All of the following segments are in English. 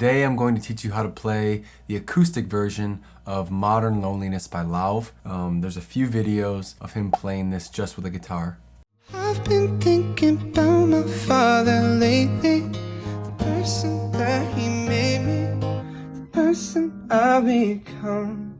Today I'm going to teach you how to play the acoustic version of Modern Loneliness by Lauv. There's a few videos of him playing this just with a guitar. I've been thinking about my father lately, the person that he made me, the person I've become.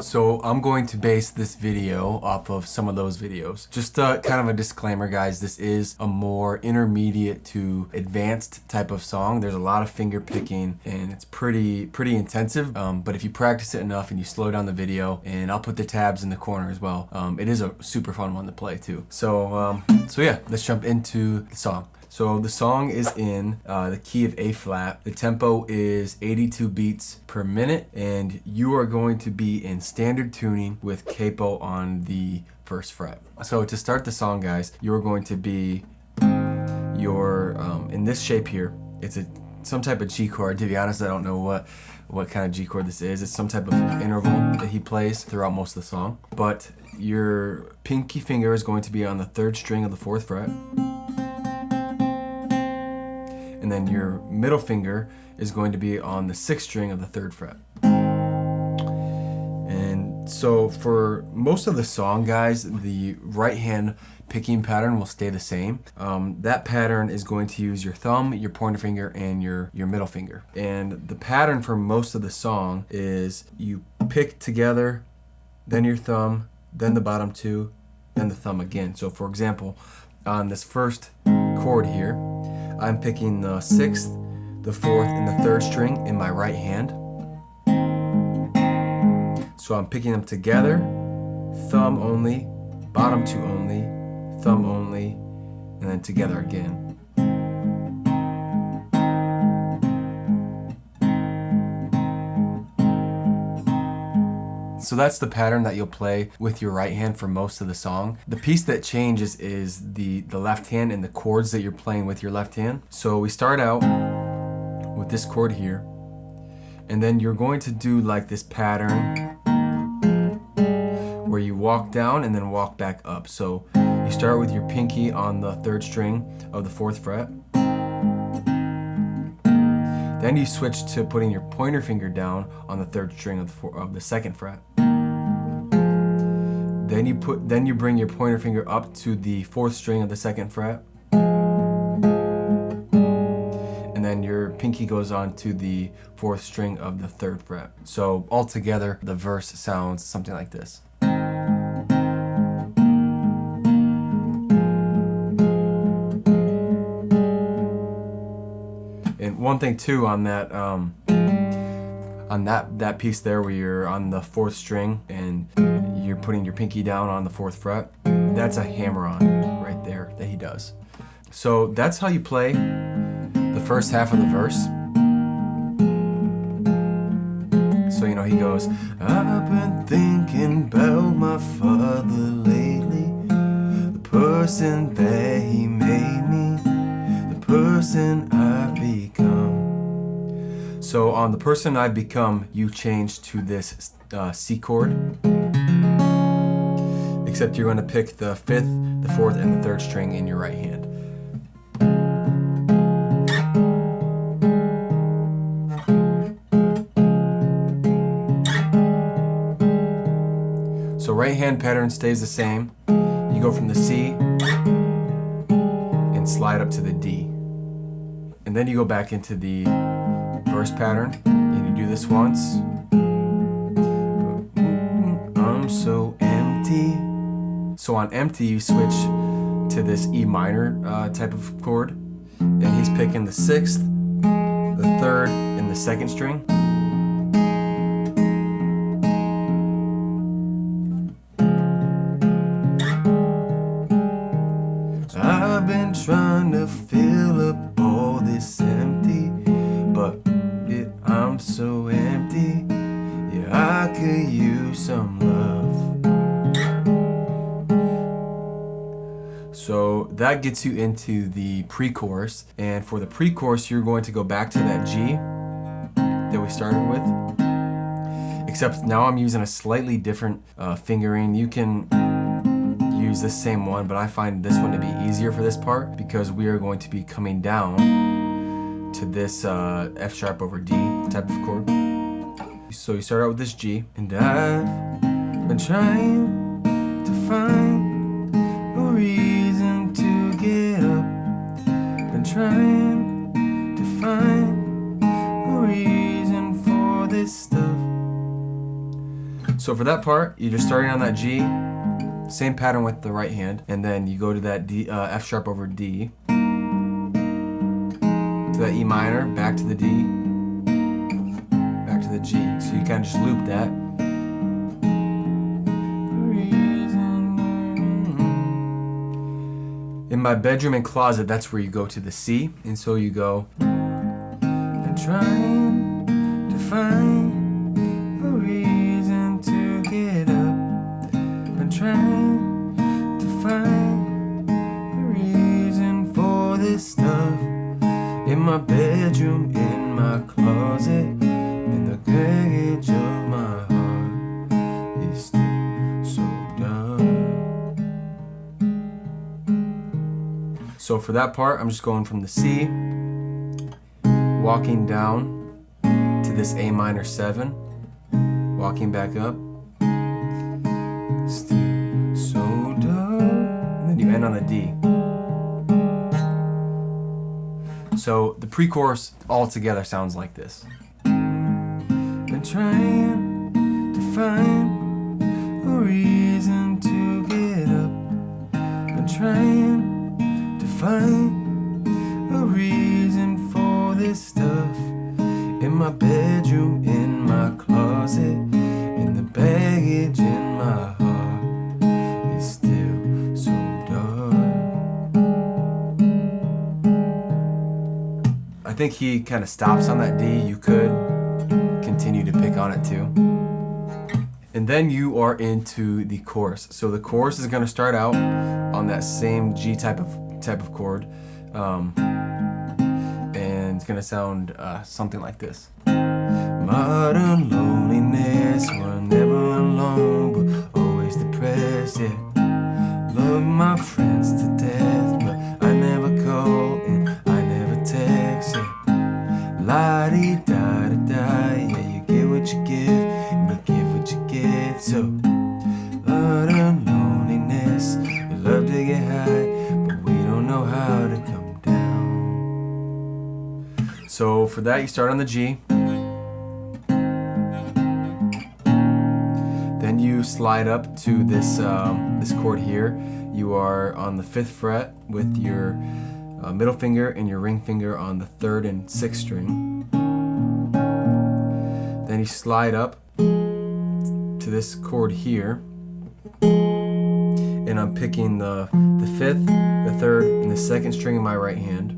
So I'm going to base this video off of some of those videos. Just kind of a disclaimer, guys, this is a more intermediate to advanced type of song. There's a lot of finger picking and it's pretty intensive, but if you practice it enough and you slow down the video, and I'll put the tabs in the corner as well, it is a super fun one to play too. So yeah, let's jump into the song. So the song is in the key of A flat. The tempo is 82 beats per minute, and you are going to be in standard tuning with Capo on the first fret. So to start the song, guys, you're going to be in this shape here. It's some type of G chord. To be honest, I don't know what kind of G chord this is. It's some type of interval that he plays throughout most of the song. But your pinky finger is going to be on the 3rd string of the 4th fret. And then your middle finger is going to be on the 6th string of the 3rd fret. And so for most of the song, guys, the right hand picking pattern will stay the same. That pattern is going to use your thumb, your pointer finger, and your middle finger. And the pattern for most of the song is you pick together, then your thumb, then the bottom 2, then the thumb again. So for example, on this first chord here, I'm picking the 6th, the 4th, and the 3rd string in my right hand. So I'm picking them together, thumb only, bottom 2 only, thumb only, and then together again. So that's the pattern that you'll play with your right hand for most of the song. The piece that changes is the left hand and the chords that you're playing with your left hand. So we start out with this chord here, and then you're going to do like this pattern where you walk down and then walk back up. So you start with your pinky on the 3rd string of the 4th fret. Then you switch to putting your pointer finger down on the 3rd string of the 2nd fret. Then you bring your pointer finger up to the 4th string of the 2nd fret. And then your pinky goes on to the 4th string of the 3rd fret. So altogether, the verse sounds something like this. And one thing too on that piece there where you're on the 4th string and you're putting your pinky down on the 4th fret, that's a hammer-on right there that he does. So that's how you play the first half of the verse. So you know he goes, I've been thinking about my father lately, the person that he made me, the person I've become. So on the person I've become, you change to this C chord, except you're going to pick the 5th, the 4th, and the 3rd string in your right hand. So right hand pattern stays the same. You go from the C and slide up to the D. And then you go back into the verse pattern, and you do this once. I'm so empty. So on empty, you switch to this E minor type of chord, and he's picking the 6th, the 3rd, and the 2nd string. I've been trying to fill up all this empty, but I'm so empty, yeah, I could use some love. So that gets you into the pre-chorus, and for the pre-chorus you're going to go back to that G that we started with, except now I'm using a slightly different fingering. You can use the same one, but I find this one to be easier for this part because we are going to be coming down to to this F sharp over D type of chord. So you start out with this G, and I've been trying to find a reason to get up. Been trying to find a reason for this stuff. So for that part, you're just starting on that G, same pattern with the right hand, and then you go to that D, F sharp over D, to that E minor, back to the D, back to the G. So you kind of just loop that. In my bedroom and closet, that's where you go to the C, and so you go, I'm trying to find a reason to get up. I'm trying to find a reason for this stuff. In my bedroom, in my closet, in the garage of my heart, it's still so dumb. So for that part, I'm just going from the C, walking down to this A minor 7, walking back up, still so dumb, and then you end on the D. So the pre-chorus all together sounds like this. Been trying to find a reason to get up. Been trying to find a reason for this stuff. In my bedroom, in my closet, in the baggage in my heart, it's still so dark. I think he kind of stops on that D. You could continue to pick on it too. And then you are into the chorus. So the chorus is going to start out on that same G type of chord, and it's going to sound something like this. Modern loneliness, we're never alone, but always depressed, yeah. Love my friends to death, but I never call and I never text, yeah. La-di-da-da-da, yeah, you get what you give, and you give what you get, so modern loneliness, we love to get high, but we don't know how to come down. So for that, you start on the G. Then you slide up to this this chord here. You are on the 5th fret with your middle finger and your ring finger on the 3rd and 6th string. Then you slide up to this chord here, and I'm picking the 5th, the 3rd, and the 2nd string in my right hand.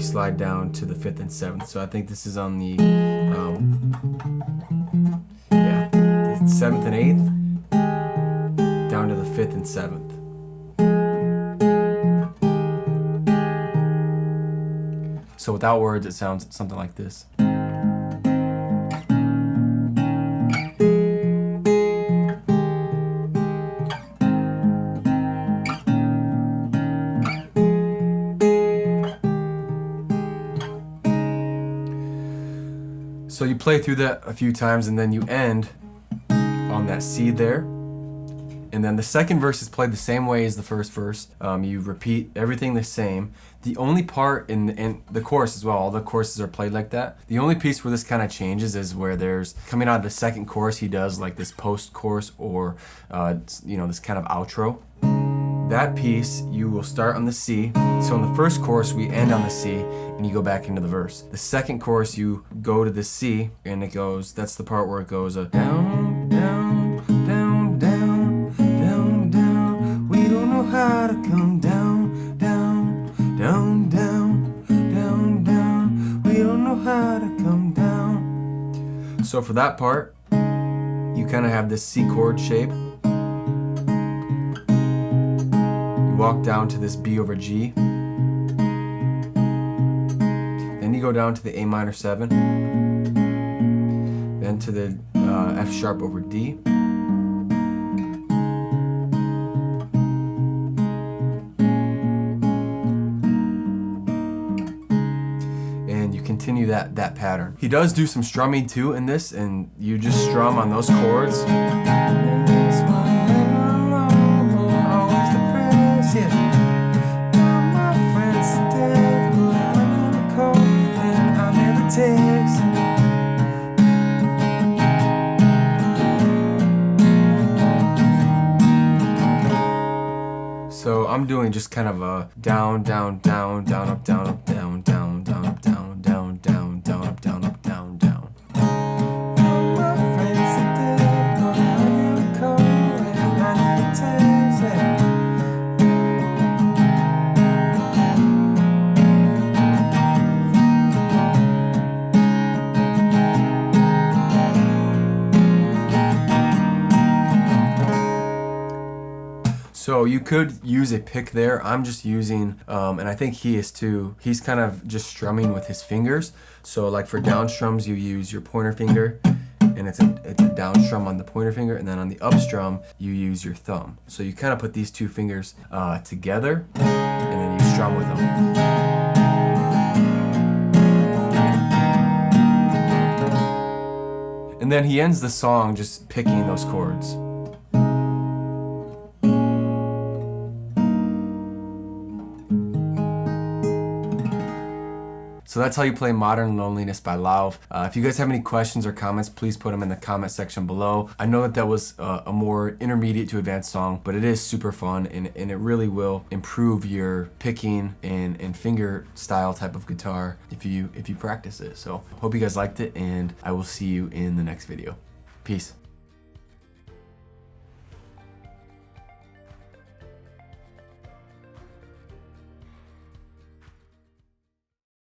Slide down to the 5th and 7th. So I think this is on the the 7th and 8th down to the 5th and 7th. So without words, it sounds something like this. So you play through that a few times, and then you end on that C there. And then the second verse is played the same way as the first verse. You repeat everything the same. The only part in the chorus as well, all the choruses are played like that. The only piece where this kind of changes is where there's, coming out of the second chorus, he does like this post-chorus or, this kind of outro. That piece, you will start on the C. So in the first chorus, we end on the C, and you go back into the verse. The second chorus, you go to the C, and it goes, that's the part where it goes, down, down, down, down, down, down. We don't know how to come down, down, down, down, down, down. We don't know how to come down. So for that part, you kind of have this C chord shape. Walk down to this B over G, then you go down to the A minor 7, then to the F sharp over D, continue that pattern. He does do some strumming too in this, and you just strum on those chords. So I'm doing just kind of a down, down, down, down, up, down, up, down, down, down, up, down, down, down, down, up, down, up, down, down. So you could use a pick there. I'm just using, and I think he is too, he's kind of just strumming with his fingers. So like for down strums, you use your pointer finger, and it's a down strum on the pointer finger, and then on the up strum, you use your thumb. So you kind of put these two fingers together, and then you strum with them. And then he ends the song just picking those chords. So that's how you play Modern Loneliness by Lauv. If you guys have any questions or comments, please put them in the comment section below. I know that was a more intermediate to advanced song, but it is super fun, and it really will improve your picking and finger style type of guitar if you practice it. So hope you guys liked it, and I will see you in the next video. Peace.